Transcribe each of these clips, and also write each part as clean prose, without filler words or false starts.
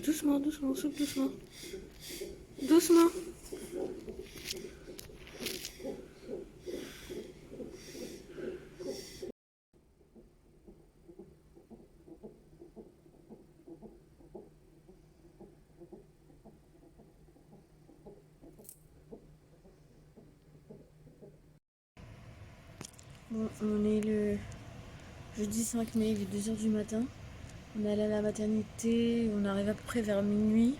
Doucement, doucement, souffle doucement. Doucement. Bon, on est le jeudi 5 mai, il est 2h du matin. On est allé à la maternité, on arrive à peu près vers minuit.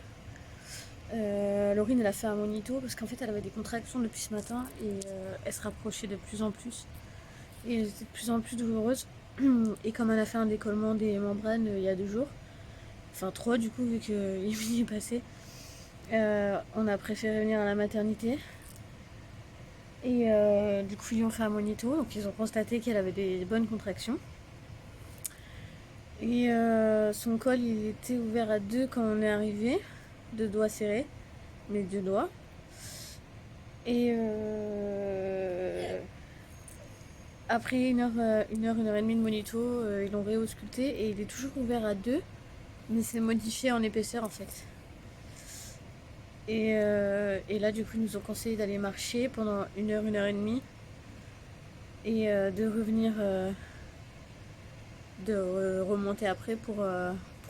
Laurine, elle a fait un monito parce qu'en fait, elle avait des contractions depuis ce matin et elle se rapprochait de plus en plus. Et elle était de plus en plus douloureuse. Et comme elle a fait un décollement des membranes il y a 2 jours, enfin 3 du coup, vu que Emily est passée, on a préféré venir à la maternité. Et du coup, ils ont fait un monito, donc ils ont constaté qu'elle avait des bonnes contractions. Et son col, il était ouvert à 2 quand on est arrivé, 2 doigts serrés, mes 2 doigts. Et après une heure et demie de monito, ils l'ont réausculté et il est toujours ouvert à 2, mais c'est modifié en épaisseur en fait. Et là, du coup, ils nous ont conseillé d'aller marcher pendant une heure et demie et de revenir, remonter après pour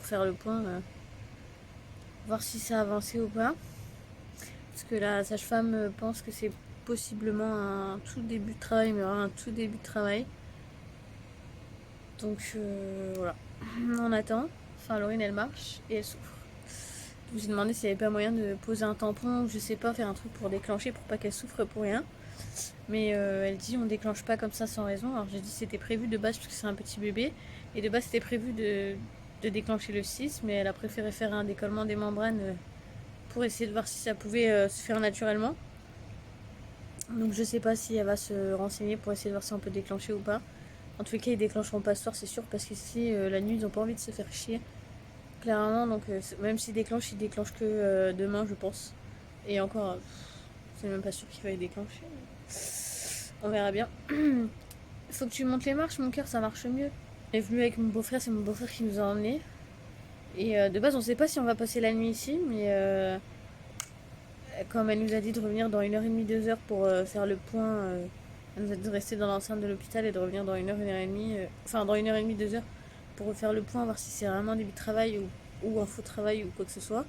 faire le point, voir si ça a avancé ou pas. Parce que la sage-femme pense que c'est possiblement un tout début de travail, mais vraiment un tout début de travail. Donc voilà, on attend. Enfin, Laurine, elle marche et elle souffre. Je me suis demandé s'il n'y avait pas moyen de poser un tampon ou je sais pas, faire un truc pour déclencher pour pas qu'elle souffre pour rien. Mais elle dit on déclenche pas comme ça sans raison. Alors j'ai dit c'était prévu de base parce que c'est un petit bébé. Et de base c'était prévu de déclencher le 6, mais elle a préféré faire un décollement des membranes pour essayer de voir si ça pouvait se faire naturellement. Donc je sais pas si elle va se renseigner pour essayer de voir si on peut déclencher ou pas. En tout cas, ils déclencheront pas ce soir, c'est sûr, parce qu'ici, la nuit, ils ont pas envie de se faire chier. Clairement, donc même s'ils déclenchent, ils déclenchent que demain, je pense. Et encore, c'est même pas sûr qu'il faille déclencher. On verra bien. Faut que tu montes les marches, mon cœur, ça marche mieux. On est venu avec mon beau-frère, c'est mon beau-frère qui nous a emmenés. Et de base, on sait pas si on va passer la nuit ici, mais comme elle nous a dit de revenir dans 1h30, 2 heures pour faire le point, elle nous a dit de rester dans l'enceinte de l'hôpital et de revenir dans 1h, 1h30, enfin dans 1h30, 2 heures pour refaire le point, voir si c'est vraiment un début de travail ou un faux travail ou quoi que ce soit.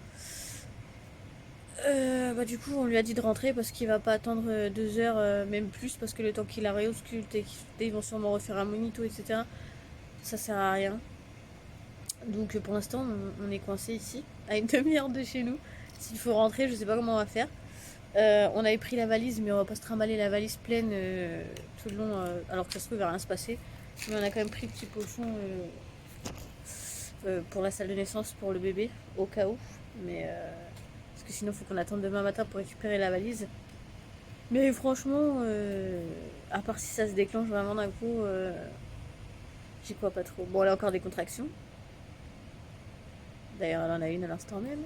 Bah, du coup, on lui a dit de rentrer parce qu'il va pas attendre 2 heures, même plus, parce que le temps qu'il a réausculté, ils vont sûrement refaire un monito, etc. Ça sert à rien. Donc pour l'instant, on est coincé ici, à une demi-heure de chez nous. S'il faut rentrer, je sais pas comment on va faire. On avait pris la valise, mais on va pas se trimballer la valise pleine tout le long, alors que ça se trouve, il va rien se passer. Mais on a quand même pris le petit pochon pour la salle de naissance pour le bébé, au cas où. Mais parce que sinon, il faut qu'on attende demain matin pour récupérer la valise. Mais franchement, à part si ça se déclenche vraiment d'un coup, j'y crois pas trop. Bon, elle a encore des contractions. D'ailleurs, elle en a une à l'instant même.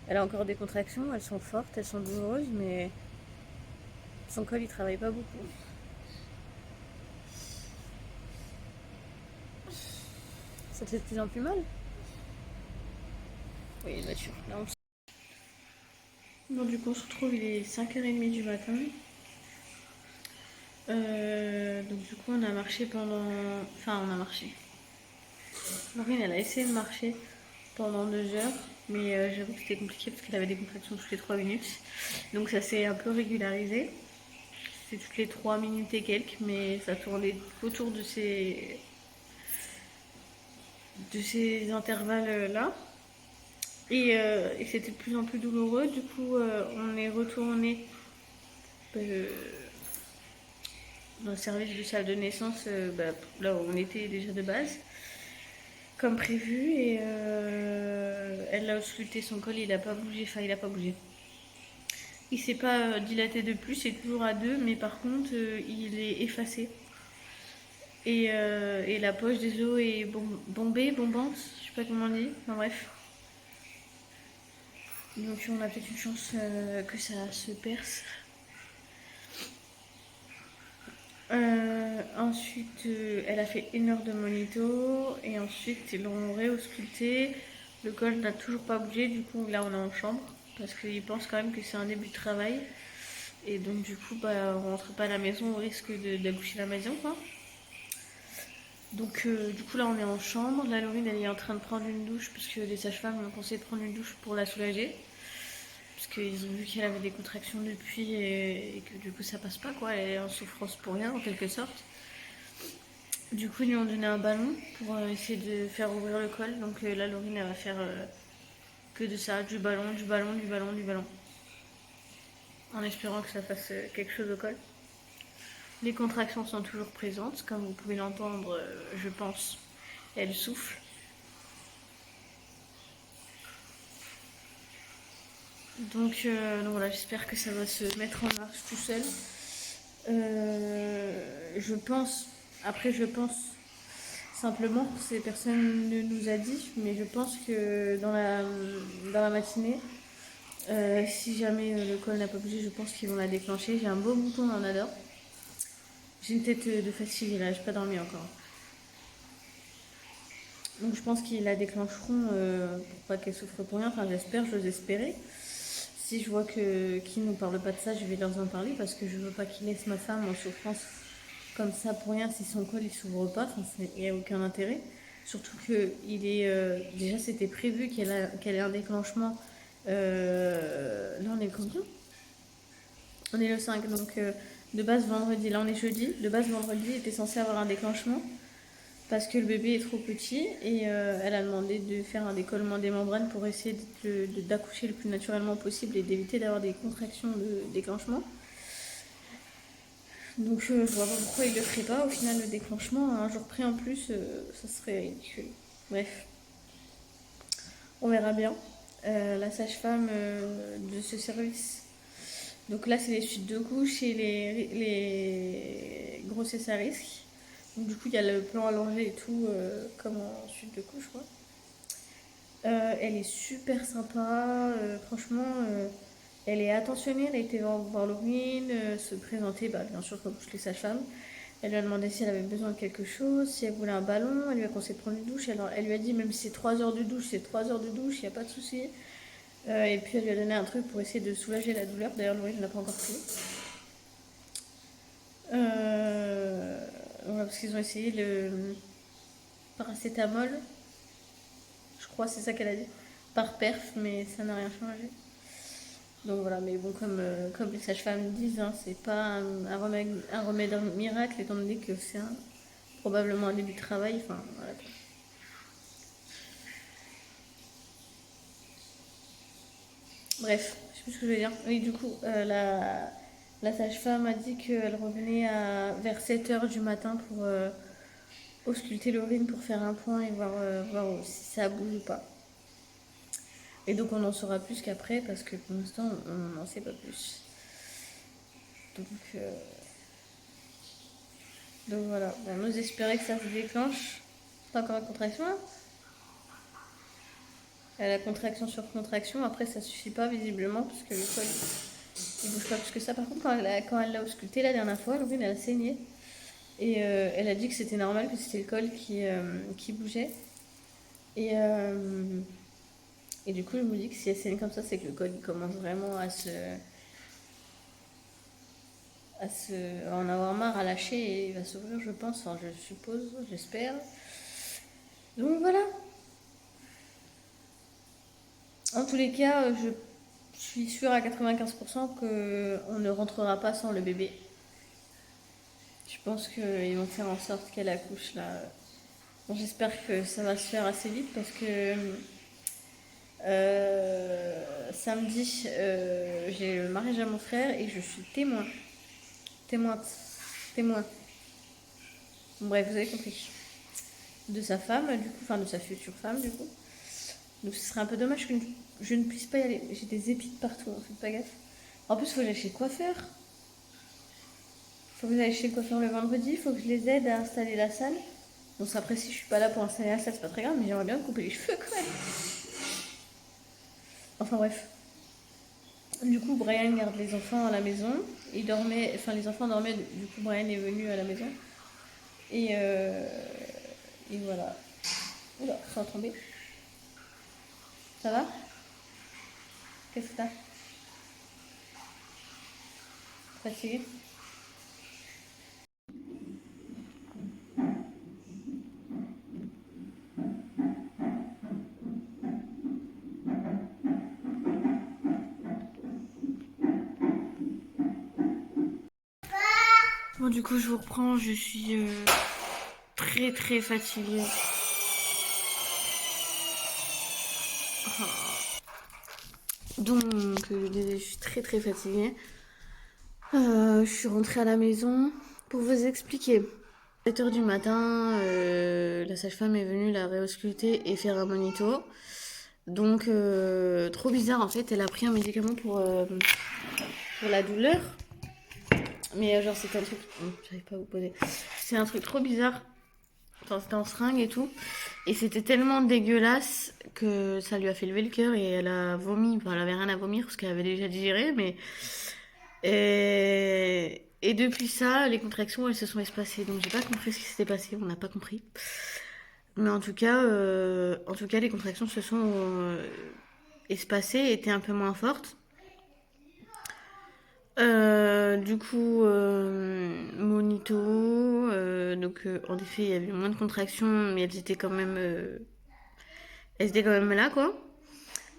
Elle a encore des contractions, elles sont fortes, elles sont douloureuses, mais son col, il travaille pas beaucoup. Ça te fait de plus en plus mal? Oui, bien sûr. Là, Bon, du coup, on se retrouve, il est 5h30 du matin. Donc, du coup, on a marché pendant. Enfin, on a marché. Maureen, elle a essayé de marcher pendant 2 heures, mais j'avoue que c'était compliqué parce qu'elle avait des contractions toutes les 3 minutes. Donc, ça s'est un peu régularisé. C'est toutes les 3 minutes et quelques, mais ça tournait autour de ces intervalles-là. Et c'était de plus en plus douloureux. Du coup, on est retourné euh, dans le service de salle de naissance, là où on était déjà de base, comme prévu. Et elle a ausculté son col, il a pas bougé. Enfin, il a pas bougé. Il s'est pas dilaté de plus, c'est toujours à 2, mais par contre, il est effacé. Et la poche des os est bombée, bombante, je sais pas comment on dit. Enfin bref. Donc on a peut-être une chance que ça se perce. Ensuite, elle a fait 1 heure de monito et ensuite ils l'ont réausculté Le col n'a toujours pas bougé, du coup là on est en chambre parce qu'il pense quand même que c'est un début de travail. Et donc du coup bah on rentre pas à la maison au risque d'accoucher la maison quoi. Donc du coup là on est en chambre, la Laurine elle est en train de prendre une douche parce que les sages-femmes m'ont conseillé de prendre une douche pour la soulager. Parce qu'ils ont vu qu'elle avait des contractions depuis et que du coup ça passe pas quoi, elle est en souffrance pour rien en quelque sorte. Du coup ils lui ont donné un ballon pour essayer de faire ouvrir le col. Donc la Laurine elle va faire que de ça, du ballon, du ballon, du ballon, du ballon. En espérant que ça fasse quelque chose au col. Les contractions sont toujours présentes, comme vous pouvez l'entendre, je pense. Elle souffle. Donc voilà, j'espère que ça va se mettre en marche tout seul. Je pense, après je pense simplement, ces personnes ne nous a dit, mais je pense que dans la matinée, si jamais le col n'a pas bougé, je pense qu'ils vont la déclencher. J'ai un beau bouton, on en adore. J'ai une tête de fatigue, là, j'ai pas dormi encore. Donc je pense qu'ils la déclencheront pour pas qu'elle souffre pour rien. Enfin j'espère, j'ose espérer. Si je vois qu'ils ne parlent pas de ça, je vais leur en parler parce que je veux pas qu'ils laissent ma femme en souffrance comme ça pour rien si son col il s'ouvre pas. Enfin il n'y a aucun intérêt. Surtout que déjà c'était prévu qu'elle ait un déclenchement. Là on est le combien? On est le 5 donc de base vendredi. Là on est jeudi. De base vendredi il était censé avoir un déclenchement. Parce que le bébé est trop petit et elle a demandé de faire un décollement des membranes pour essayer d'accoucher le plus naturellement possible et d'éviter d'avoir des contractions de déclenchement. Donc je vois pas pourquoi il le ferait pas. Au final, le déclenchement, un jour près en plus, ça serait ridicule. Bref, on verra bien. La sage-femme de ce service. Donc là, c'est les suites de couches et les grossesses à risque. Donc du coup, il y a le plan allongé et tout, comme en suite de couche, quoi. Elle est super sympa, franchement, elle est attentionnée, elle a été voir Laurine, se présenter, bah, bien sûr, comme toutes les sages-femmes. Elle lui a demandé si elle avait besoin de quelque chose, si elle voulait un ballon, elle lui a conseillé de prendre une douche. Alors, elle lui a dit, même si c'est 3 heures de douche, c'est 3 heures de douche, il n'y a pas de souci. Et puis, elle lui a donné un truc pour essayer de soulager la douleur. D'ailleurs, Laurine ne l'a pas encore pris. Voilà, parce qu'ils ont essayé le paracétamol, je crois, c'est ça qu'elle a dit, par perf, mais ça n'a rien changé. Donc voilà, mais bon, comme les sages-femmes disent, hein, c'est pas un remède miracle, étant donné que c'est probablement un début de travail. Enfin, voilà. Bref, je sais plus ce que je veux dire. Oui, du coup, la sage-femme a dit qu'elle revenait vers 7 h du matin pour ausculter l'urine pour faire un point et voir si ça bouge ou pas. Et donc on en saura plus qu'après parce que pour l'instant on n'en sait pas plus. Donc, donc voilà, on ose espérer que ça se déclenche. C'est encore une contraction là. Elle a contraction sur contraction, après ça suffit pas visiblement parce que le col il bouge pas plus que ça. Par contre quand elle l'a ausculté la dernière fois, l'urine elle a saigné. Et elle a dit que c'était normal, que c'était le col qui bougeait. Et du coup, je me dis que si elle saigne comme ça, c'est que le col il commence vraiment à en avoir marre, à lâcher et il va s'ouvrir, je pense. Enfin, je suppose, j'espère. Donc voilà. En tous les cas, je suis sûre à 95% qu'on ne rentrera pas sans le bébé. Je pense qu'ils vont faire en sorte qu'elle accouche là. Bon, j'espère que ça va se faire assez vite parce que samedi, j'ai le mariage à mon frère et je suis témoin. Témoin. Bref, vous avez compris. De sa femme, du coup, enfin de sa future femme, du coup. Donc ce serait un peu dommage que je ne puisse pas y aller. J'ai des épis partout, en fait, pas gaffe. En plus, il faut que j'aille chez le coiffeur. Faut que j'aille chez le coiffeur le vendredi, il faut que je les aide à installer la salle. Bon, après, si je suis pas là pour installer la salle, c'est pas très grave, mais j'aimerais bien me couper les cheveux quand même. Enfin bref. Du coup, Brian garde les enfants à la maison. Les enfants dormaient, du coup, Brian est venu à la maison. Et voilà. Oula, ça va tomber. Ça va? Qu'est-ce que t'as? Fatigué? Bon, du coup, je vous reprends. Je suis très très fatiguée. Donc, je suis très très fatiguée. Je suis rentrée à la maison pour vous expliquer. 7 h du matin, la sage-femme est venue la réausculter et faire un monito. Donc, trop bizarre en fait, elle a pris un médicament pour la douleur. Mais genre, c'était un truc. J'arrive pas à vous poser. C'est un truc trop bizarre. Enfin, c'était en seringue et tout. Et c'était tellement dégueulasse que ça lui a fait lever le cœur et elle a vomi. Enfin, elle avait rien à vomir parce qu'elle avait déjà digéré, mais. Et depuis ça, les contractions, elles se sont espacées. Donc, j'ai pas compris ce qui s'était passé. On n'a pas compris. Mais en tout cas, les contractions se sont espacées, étaient un peu moins fortes. Du coup, monito. Donc, en effet, il y avait moins de contractions, mais elles étaient quand même là, quoi.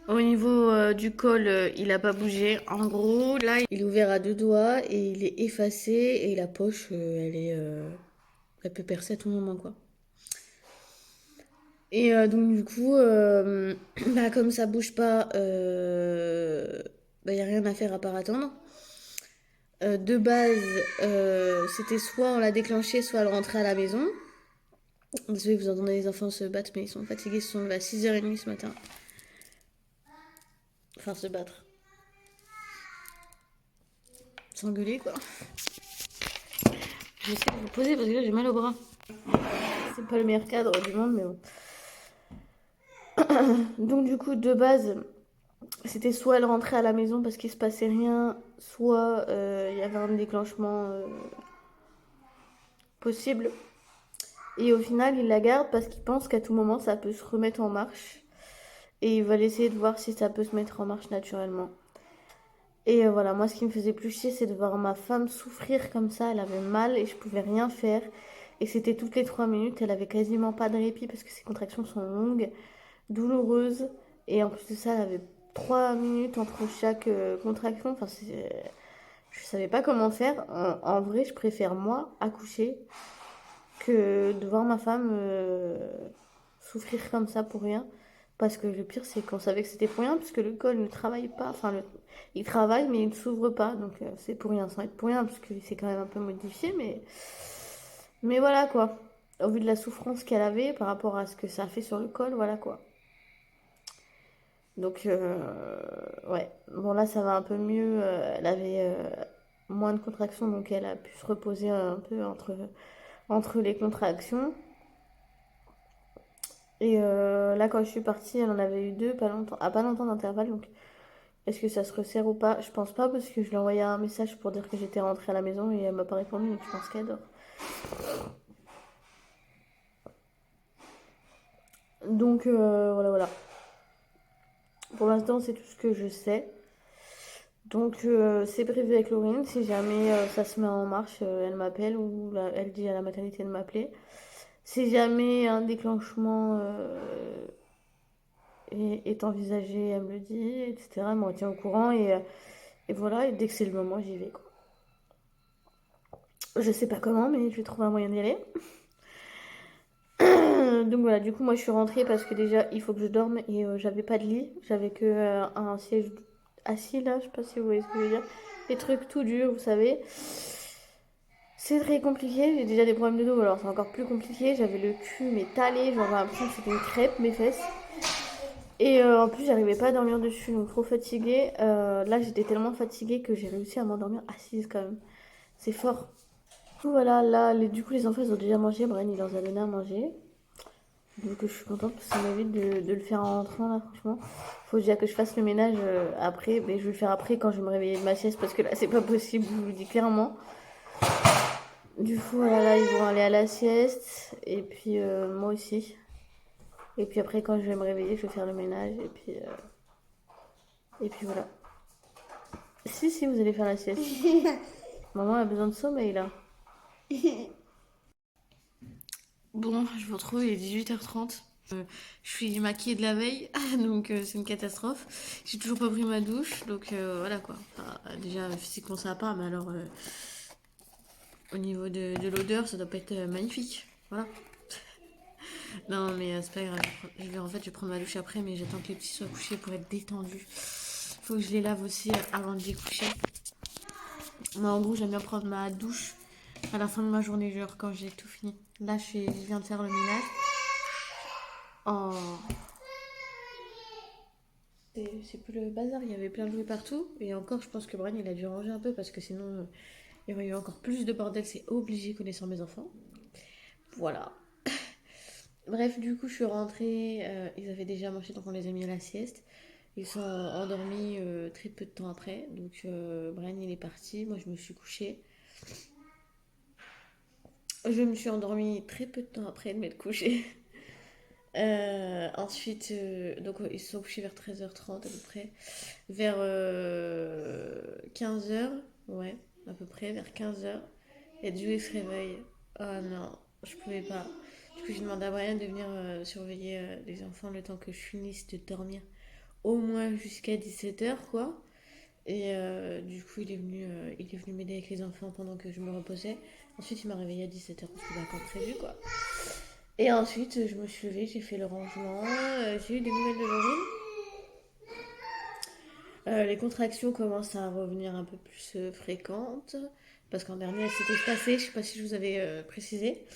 Au niveau du col, il a pas bougé. En gros, là, il est ouvert à deux doigts et il est effacé et la poche, elle peut percer à tout moment, quoi. Et donc du coup, bah, comme ça bouge pas, bah, y a rien à faire à part attendre. De base, c'était soit on l'a déclenché, soit elle rentrait à la maison. Désolée, vous entendez les enfants se battre, mais ils sont fatigués, ils se sont levés à 6h30 ce matin. Enfin, se battre. S'engueuler, quoi. J'essaie de vous poser parce que là, j'ai mal au bras. C'est pas le meilleur cadre du monde, mais bon. Donc du coup, de base, c'était soit elle rentrait à la maison parce qu'il se passait rien, soit il y avait un déclenchement possible. Et au final, il la garde parce qu'il pense qu'à tout moment, ça peut se remettre en marche. Et il va essayer de voir si ça peut se mettre en marche naturellement. Et voilà, moi, ce qui me faisait plus chier, c'est de voir ma femme souffrir comme ça. Elle avait mal et je pouvais rien faire. Et c'était toutes les 3 minutes. Elle avait quasiment pas de répit parce que ses contractions sont longues, douloureuses. Et en plus de ça, elle avait 3 minutes entre chaque contraction. Enfin, je savais pas comment faire. En vrai, je préfère moi accoucher que de voir ma femme souffrir comme ça pour rien. Parce que le pire, c'est qu'on savait que c'était pour rien, puisque le col ne travaille pas. Enfin, il travaille, mais il ne s'ouvre pas. Donc, c'est pour rien, sans être pour rien, parce que c'est quand même un peu modifié. Mais voilà, quoi. Au vu de la souffrance qu'elle avait par rapport à ce que ça a fait sur le col, voilà, quoi. Donc, ouais. Bon, là, ça va un peu mieux. Elle avait moins de contractions, donc elle a pu se reposer un peu entre les contractions. Et là, quand je suis partie, elle en avait eu deux, pas longtemps, à pas longtemps d'intervalle. Donc, est-ce que ça se resserre ou pas? Je pense pas, parce que je lui ai envoyé un message pour dire que j'étais rentrée à la maison et elle m'a pas répondu, donc je pense qu'elle dort. Donc, voilà, voilà. Pour l'instant, c'est tout ce que je sais. Donc, c'est prévu avec Laurine. Si jamais ça se met en marche, elle m'appelle ou elle dit à la maternité de m'appeler. Si jamais un déclenchement est envisagé, elle me le dit, etc. Elle m'en tient au courant et voilà. Et dès que c'est le moment, j'y vais, quoi. Je sais pas comment, mais je vais trouver un moyen d'y aller. Donc voilà, du coup, moi je suis rentrée parce que déjà il faut que je dorme et j'avais pas de lit. J'avais que un siège assis là, je sais pas si vous voyez ce que je veux dire. Des trucs tout durs, vous savez. C'est très compliqué, j'ai déjà des problèmes de dos, alors c'est encore plus compliqué. J'avais le cul mais talé, j'avais l'impression que c'était une crêpe mes fesses. Et en plus, j'arrivais pas à dormir dessus, donc trop fatiguée. Là, j'étais tellement fatiguée que j'ai réussi à m'endormir assise quand même. C'est fort. Du coup, voilà, là, du coup, les enfants, ils ont déjà mangé. Brian, il leur a donné à manger. Donc, je suis contente parce que ça m'évite de le faire en rentrant, là, franchement. Faut déjà que je fasse le ménage après. Mais je vais le faire après quand je vais me réveiller de ma sieste parce que là, c'est pas possible, je vous le dis clairement. Du coup, voilà, là, ils vont aller à la sieste. Et puis, moi aussi. Et puis après, quand je vais me réveiller, je vais faire le ménage. Et puis voilà. Si, vous allez faire la sieste. Maman a besoin de sommeil là. Bon, je vous retrouve, il est 18h30. Je suis maquillée de la veille, donc c'est une catastrophe. J'ai toujours pas pris ma douche, donc voilà quoi. Enfin, déjà, physiquement ça va pas, mais alors au niveau de l'odeur, ça doit pas être magnifique. Voilà. Non, mais c'est pas grave. Je vais prendre ma douche après, mais j'attends que les petits soient couchés pour être détendus. Faut que je les lave aussi avant de les coucher. Moi, en gros, j'aime bien prendre ma douche à la fin de ma journée, genre quand j'ai tout fini. Là, je viens de faire le ménage. Oh, c'est plus le bazar, il y avait plein de jouets partout. Et encore, je pense que Brian, il a dû ranger un peu parce que sinon, il y aurait eu encore plus de bordel. C'est obligé connaissant mes enfants. Voilà. Bref, du coup, je suis rentrée. Ils avaient déjà mangé, donc on les a mis à la sieste. Ils sont endormis très peu de temps après. Donc, Brian, il est parti. Moi, je me suis couchée. Je me suis endormie très peu de temps après de m'être couchée. Ensuite, donc ils se sont couchés vers 13h30 à peu près. Vers 15h, ouais, à peu près, vers 15h. Et Julie se réveille. Oh non, je pouvais pas. Du coup, j'ai demandé à Brian de venir surveiller les enfants le temps que je finisse de dormir. Au moins jusqu'à 17h, quoi. Et du coup, il est venu m'aider avec les enfants pendant que je me reposais. Ensuite, il m'a réveillée à 17h parce que comme prévu, quoi. Et ensuite, je me suis levée, j'ai fait le rangement. J'ai eu des nouvelles de Laurine. Les contractions commencent à revenir un peu plus fréquentes. Parce qu'en dernier, elles s'étaient espacées. Je sais pas si je vous avais précisé.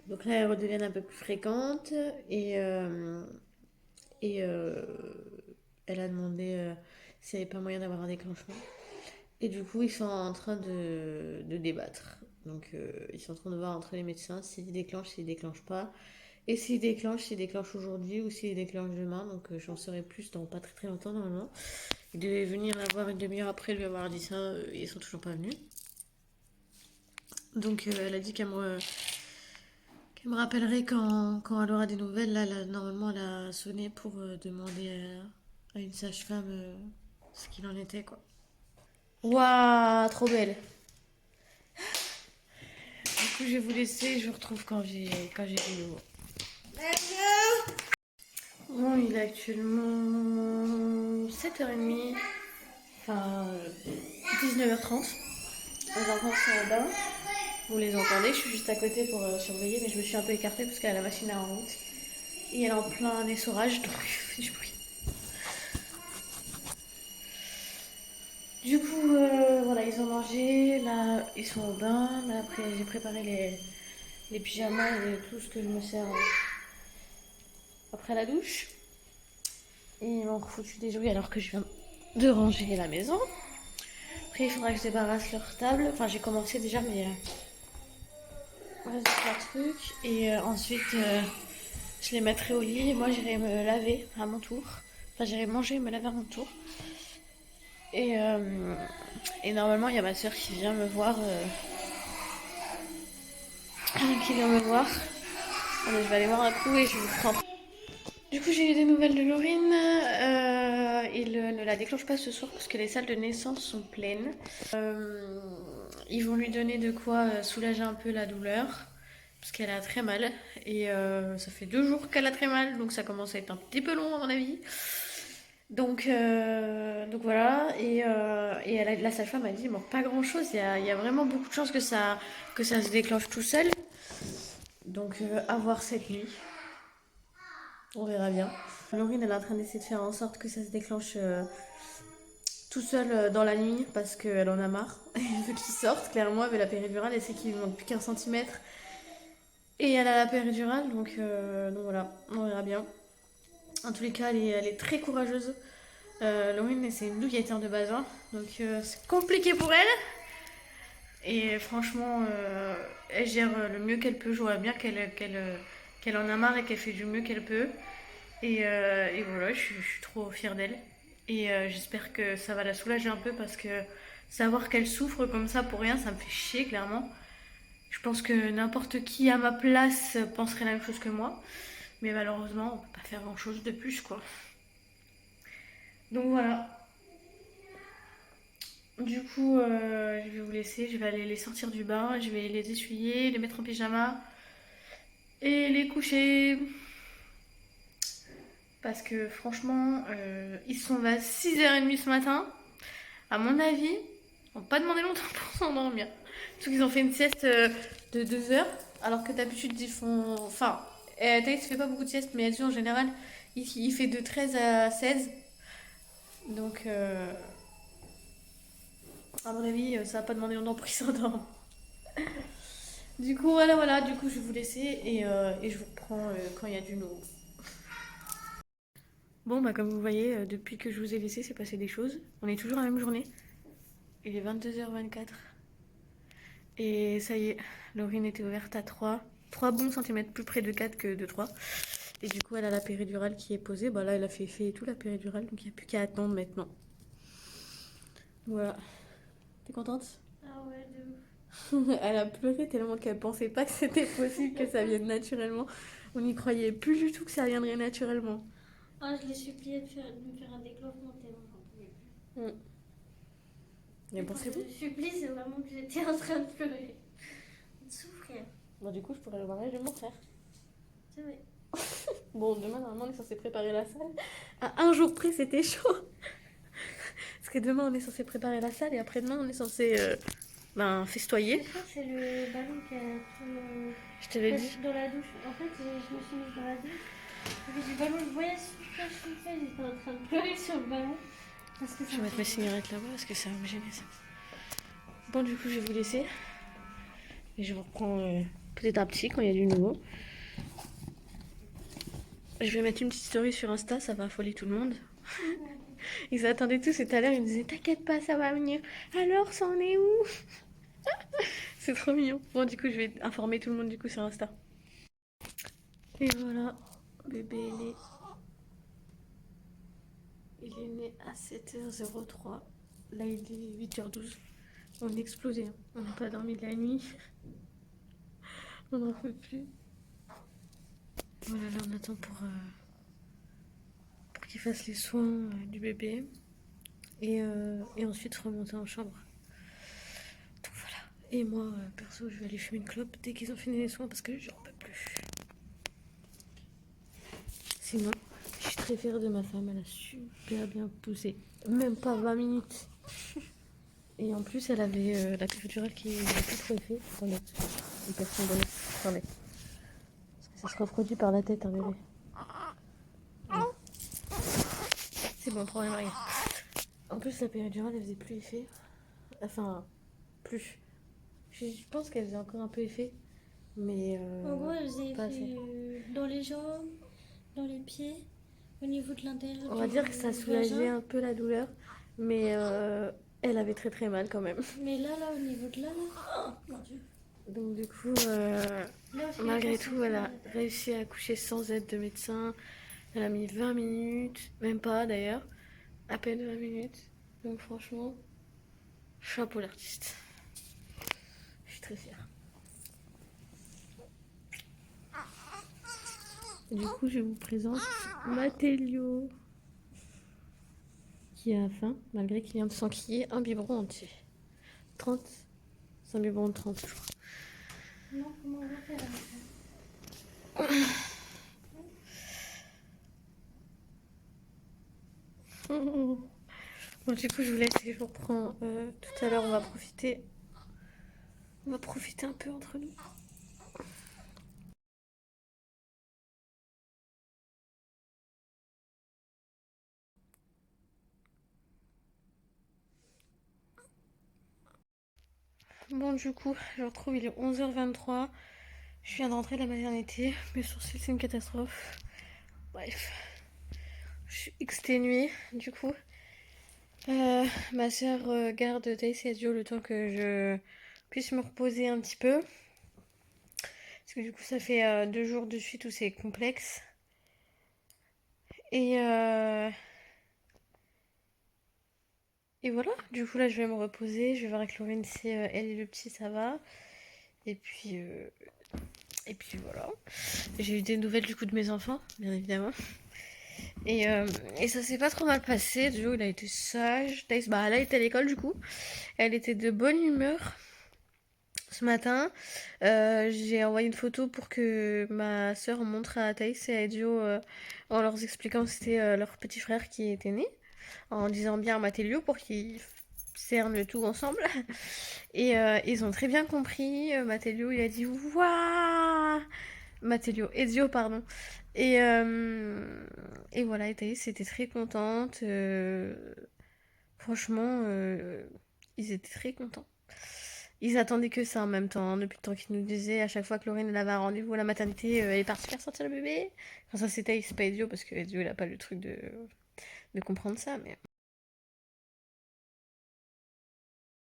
Donc là, elles redeviennent un peu plus fréquentes. Et, euh, et elle a demandé s'il n'y avait pas moyen d'avoir un déclenchement. Et du coup, ils sont en train de débattre. Donc, ils sont en train de voir entre les médecins s'ils déclenchent, s'ils déclenchent pas. Et s'ils déclenchent aujourd'hui ou s'ils déclenchent demain. Donc, j'en saurai plus dans pas très très longtemps normalement. Ils devaient venir la voir une demi-heure après lui avoir dit ça. Ils sont toujours pas venus. Donc, elle a dit qu'elle me rappellerait quand elle aura des nouvelles. Là, normalement, elle a sonné pour demander à une sage-femme ce qu'il en était, quoi. Waouh, trop belle. Du coup, je vais vous laisser. Je vous retrouve quand j'ai du nouveau. Bon, il est actuellement 7h30. Enfin, 19h30. Les enfants sont au bain. Vous les entendez, je suis juste à côté pour surveiller, mais je me suis un peu écartée parce qu'elle a la machine à en route. Et elle est en plein essorage, donc il fait du bruit. Du coup, voilà, ils ont mangé. Là, ils sont au bain. Là, après, j'ai préparé les pyjamas et tout ce que je me sers après la douche. Et ils m'ont foutu des jouets alors que je viens de ranger la maison. Après, il faudra que je débarrasse leur table. Enfin, j'ai commencé déjà, mais voilà, c'est plein de trucs. Et ensuite, je les mettrai au lit. Et moi, j'irai me laver à mon tour. Enfin, j'irai manger et me laver à mon tour. Et, euh, et normalement, il y a ma soeur qui vient me voir. Qui vient me voir. Allez, je vais aller voir un coup et je vous prends. Du coup, j'ai eu des nouvelles de Laurine. Il ne la déclenche pas ce soir parce que les salles de naissance sont pleines. Ils vont lui donner de quoi soulager un peu la douleur parce qu'elle a très mal. Et ça fait 2 jours qu'elle a très mal, donc ça commence à être un petit peu long à mon avis. Donc voilà, et la sage-femme a dit, il manque pas grand-chose, il y a vraiment beaucoup de chances que ça se déclenche tout seul. Donc à voir cette nuit, on verra bien. Laurine, elle est en train d'essayer de faire en sorte que ça se déclenche tout seul dans la nuit parce qu'elle en a marre. Elle veut qu'il sorte, clairement, avec la péridurale, elle sait qu'il lui manque plus qu'un centimètre. Et elle a la péridurale, donc voilà, on verra bien. En tous les cas, elle est très courageuse. Laurine, c'est une douillette de base, hein, donc c'est compliqué pour elle. Et franchement, elle gère le mieux qu'elle peut. Je vois bien qu'elle en a marre et qu'elle fait du mieux qu'elle peut. Et voilà, je suis trop fière d'elle. Et j'espère que ça va la soulager un peu parce que savoir qu'elle souffre comme ça pour rien, ça me fait chier, clairement. Je pense que n'importe qui à ma place penserait la même chose que moi. Mais malheureusement, on peut pas faire grand chose de plus, quoi. Donc voilà. Du coup, je vais vous laisser. Je vais aller les sortir du bain. Je vais les essuyer, les mettre en pyjama et les coucher. Parce que franchement, ils sont à 6h30 ce matin. À mon avis, ils n'ont pas demandé longtemps pour s'endormir. Surtout qu'ils ont fait une sieste de 2 heures. Alors que d'habitude, ils font. Enfin, Thaïs ne fait pas beaucoup de siestes, mais elle en général, il fait de 13 à 16. Donc, à mon avis, ça va pas demander longtemps pour qu'ils s'endorment. Du coup, voilà. Du coup, je vais vous laisser et je vous reprends quand il y a du nouveau. Bon, bah, comme vous voyez, depuis que je vous ai laissé, c'est passé des choses. On est toujours à la même journée. Il est 22h24. Et ça y est, l'urine était ouverte à 3 bons centimètres, plus près de 4 que de 3. Et du coup, elle a la péridurale qui est posée. Bah là, elle a fait effet et tout, la péridurale. Donc, il n'y a plus qu'à attendre maintenant. Voilà. T'es contente? Ah ouais, de ouf. Elle a pleuré tellement qu'elle pensait pas que c'était possible que ça vienne naturellement. On n'y croyait plus du tout que ça viendrait naturellement. Ah, je l'ai supplié de me faire un déclenchement tellement j'en pouvais plus. Mm. Mais bon, Quand c'est je bon. le supplie, c'est vraiment que j'étais en train de pleurer. De souffrir. Bon, du coup, je pourrais le mariage de mon frère. C'est vrai. Bon, demain, normalement, on est censé préparer la salle. À un jour près, c'était chaud. Parce que demain, on est censé préparer la salle et après-demain, on est censé festoyer. Je crois que c'est le ballon qui a pris Je t'avais dit. dans la douche. En fait, je me suis mise dans la douche. Et du ballon, je voyais super super. J'étais en train de pleurer sur le ballon. Parce que ça Je vais me mettre mes fait cigarettes là-bas parce que ça va me gêner ça. Bon, du coup, je vais vous laisser. Et je vous reprends petit à petit quand il y a du nouveau. Je vais mettre une petite story sur Insta, ça va affoler tout le monde. Ils attendaient tous et tout à l'heure, ils me disaient t'inquiète pas, ça va venir. Alors, ça en est où? C'est trop mignon. Bon, du coup, je vais informer tout le monde du coup sur Insta. Et voilà, bébé il est né à 7h03. Là, il est 8h12. On est explosé. Hein. On n'a pas dormi de la nuit. On n'en peut plus. Voilà, là, on attend pour qu'il fasse les soins du bébé. Et ensuite remonter en chambre. Donc voilà. Et moi, perso, je vais aller fumer une clope dès qu'ils ont fini les soins parce que j'en peux plus. Sinon, je suis très fière de ma femme. Elle a super bien poussé. Même pas 20 minutes. Et en plus, elle avait la péridurale qui n'avait plus trop effet. Attendez, une personne donnée. Attendez. Parce que ça se refroidit par la tête, un bébé. Voilà. C'est bon, problème rien. En plus, la péridurale, elle faisait plus effet. Enfin, plus. Je pense qu'elle faisait encore un peu effet. Mais En gros, elle faisait pas effet assez. dans les jambes, dans les pieds, au niveau de l'intérieur On du va dire que ça soulageait vagin. un peu la douleur. Mais elle avait très très mal quand même. Mais là, au niveau de là, oh mon dieu. Donc du coup, Là aussi, malgré tout, elle a réussi à accoucher sans aide de médecin. Elle a mis 20 minutes, même pas d'ailleurs, à peine 20 minutes. Donc franchement, chapeau l'artiste. Je suis très fière. Du coup, je vous présente Matélio, qui a faim, malgré qu'il vient de s'enquiller un biberon entier. 30, c'est un biberon de 30, je crois. Non, comment on va faire avec ça? Bon, du coup, je vous laisse et je vous reprends tout à l'heure. On va profiter. On va profiter un peu entre nous. Bon, du coup, je retrouve, il est 11h23. Je viens de rentrer de la maternité. Mes sourcils, c'est une catastrophe. Bref, je suis exténuée, du coup. Ma soeur garde Thaïs et Adio le temps que je puisse me reposer un petit peu. Parce que du coup, ça fait 2 jours de suite où c'est complexe. Et, euh, et voilà, du coup, là, je vais me reposer. Je vais voir avec Laurine si elle et le petit, ça va. Et puis, Et puis voilà. J'ai eu des nouvelles du coup de mes enfants, bien évidemment. Et, euh, et ça s'est pas trop mal passé. Joe, il a été sage. Thaïs, bah, elle a été à l'école du coup. Elle était de bonne humeur ce matin. J'ai envoyé une photo pour que ma soeur montre à Thaïs et à Joe en leur expliquant que c'était leur petit frère qui était né. En disant bien à Matélio pour qu'ils cernent le tout ensemble. Et ils ont très bien compris. Matélio, il a dit waouh. Matélio, Ezio, pardon. Et, euh, et voilà, et Thaïs était très contente. Franchement, ils étaient très contents. Ils attendaient que ça en même temps, hein, depuis le temps qu'ils nous disaient à chaque fois que Laurine elle avait un rendez-vous à la maternité, elle est partie faire sortir le bébé. Enfin, ça c'était Thaïs, pas Ezio, parce que Ezio il a pas le truc de comprendre ça, mais.